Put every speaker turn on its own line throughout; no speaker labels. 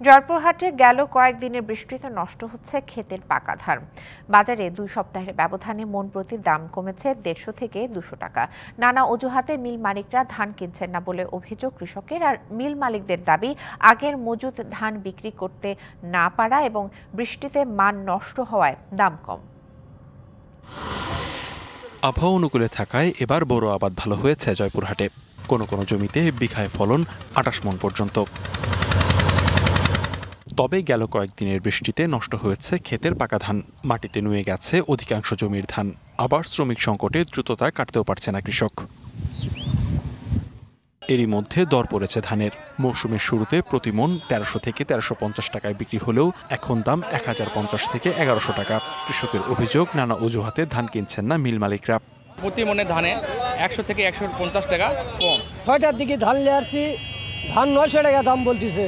জয়পুরহাটে গেল কয়েকদিনের বৃষ্টিতে নষ্ট হচ্ছে ক্ষেতের পাকা ধান। বাজারে 2 সপ্তাহের ব্যবধানে মন প্রতি দাম কমেছে 150 থেকে 200 টাকা। নানা অজুহাতে মিল মালিকরা ধান কিনছেন না বলে অভিযোগ কৃষকের। আর মিল মালিকদের দাবি, আগের মজুত ধান বিক্রি করতে না পারা এবং বৃষ্টিতে মান নষ্ট হওয়ায় দাম কম।
আবহাওয়া অনুকূলে থাকায় এবার বোরো আবাদ ভালো হয়েছে জয়পুরহাটে। কোনো কোনো জমিতে বিঘায় ফলন 28 মণ পর্যন্ত। তবে গেল কয়েকদিনের বৃষ্টিতে নষ্ট হয়েছে ক্ষেতের পাকা ধান, মাটিতে নুয়ে গেছে অধিকাংশ জমির ধান। আবার শ্রমিক সংকটে দ্রুততা কাটতেও পারছে না কৃষক। এরই মধ্যে দর পড়েছে ধানের। মৌসুমের শুরুতে প্রতি মণ 1300 থেকে 1350 টাকায় বিক্রি হলেও এখন দাম 1050 থেকে 1100 টাকা। কৃষকের অভিযোগ, নানা অজুহাতে ধান কিনছেন না মিল মালিকরা।
প্রতি মণে ধানে 100 থেকে 150 টাকা কম।
6টার দিকে ধান নিয়ে আসছি, ধান 900 টাকা দাম বলতেছে।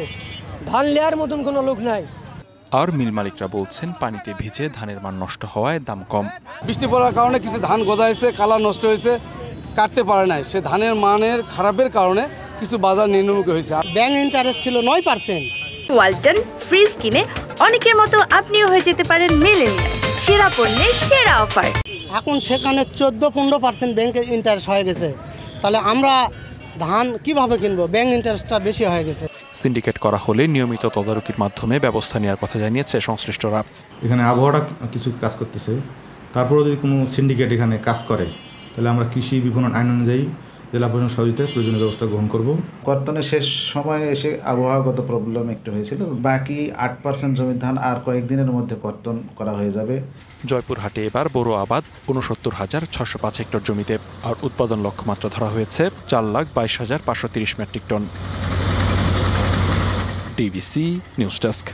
ধান নেওয়ার মতন কোনো লোক নাই।
আর মিল মালিকরা বলছেন, পানিতে ভিজে ধানের মান নষ্ট হওয়ায় দাম কম।
বৃষ্টি পড়ার কারণে কিছু ধান গজা হয়েছে, কালার নষ্ট হয়েছে, কাটতে পারে নাই। সে ধানের মানের খারাপের কারণে কিছু বাজার নিম্নমুখী হয়েছে।
ব্যাংক ইন্টারেস্ট ছিল 9%।
ওয়ালটন ফ্রিজ কিনে অনেকের মতো আপনিও হয়ে যেতে পারেন মিলেনিয়াল। সেরা পণ্যের সেরা অফার।
এখন সেখানে 14-15% ব্যাংকের ইন্টারেস্ট হয়ে গেছে। তাহলে আমরা ধান কিভাবে কিনবো? ব্যাংক ইন্টারেস্টটা বেশি হয়ে গেছে।
সিন্ডিকেট করা হলে নিয়মিত তদারকির মাধ্যমে ব্যবস্থা নেওয়ার কথা জানিয়েছে সংশ্লিষ্টরা।
এখানে আবহাওয়াটা কিছু কাজ করতেছে, তারপরেও যদি কোনো সিন্ডিকেট এখানে কাজ করে তাহলে আমরা কৃষি বিপণন আইন অনুযায়ী জেলা প্রশাসন সহযোগিতায় প্রয়োজনীয় ব্যবস্থা গ্রহণ করব।
কর্তনের শেষ সময়ে এসে আবহাওয়াগত প্রবলেম একটু হয়েছিল। বাকি 8% জমির ধান আর কয়েকদিনের মধ্যে কর্তন করা হয়ে যাবে।
জয়পুরহাটে এবার বোরো আবাদ ৬৯,৬০৫ হেক্টর জমিতে। আর উৎপাদন লক্ষ্যমাত্রা ধরা হয়েছে 4,22,530 metric ton. DBC news desk.